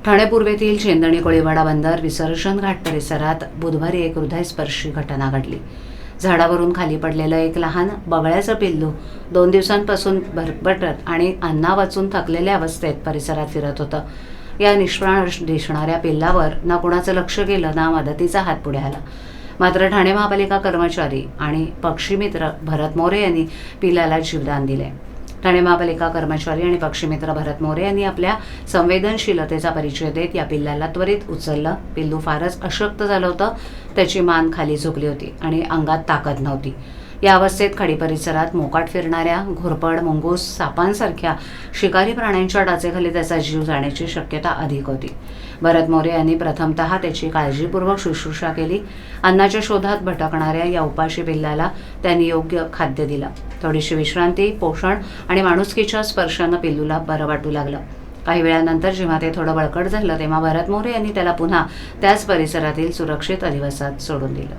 ठाणे पूर्वेतील चेंदणी कोळीवाडा बंदर विसर्जन घाट परिसरात बुधवारी एक हृदयस्पर्शी घटना घडली। झाडावरून खाली पडलेलं एक लहान बगळ्याचं पिल्लू 2 दिवसांपासून भरभटत आणि अन्ना वाचून थकलेल्या अवस्थेत परिसरात फिरत होतं। या निष्प्राण दिसणाऱ्या पिल्लावर ना कुणाचं लक्ष गेलं ना मदतीचा हात पुढे आला। मात्र ठाणे महापालिका कर्मचारी आणि पक्षीमित्र भरत मोरे यांनी पिल्लाला जीवदान दिले। ठाणे महापालिका कर्मचारी आणि पक्षीमित्र भरत मोरे यांनी आपल्या संवेदनशीलतेचा परिचय देत या पिल्लाला त्वरित उचललं। पिल्लू फारच अशक्त झालं होतं, त्याची मान खाली झुकली होती आणि अंगात ताकद नव्हती। या अवस्थेत खाडी परिसरात मोकाट फिरणाऱ्या घोरपड, मुंगूस, सापांसारख्या शिकारी प्राण्यांच्या डाचेखाली त्याचा जीव जाण्याची शक्यता अधिक होती। भरत मोरे यांनी प्रथमतः त्याची काळजीपूर्वक शुश्रूषा केली। अन्नाच्या शोधात भटकणाऱ्या या उपाशी पिल्लाला त्यांनी योग्य खाद्य दिलं। थोडीशी विश्रांती, पोषण आणि माणुसकीच्या स्पर्शानं पिल्लूला बरं वाटू लागलं। काही वेळानंतर जेव्हा ते थोडं बळकट झालं तेव्हा भरत मोरे यांनी त्याला पुन्हा त्याच परिसरातील सुरक्षित अधिवासात सोडून दिलं।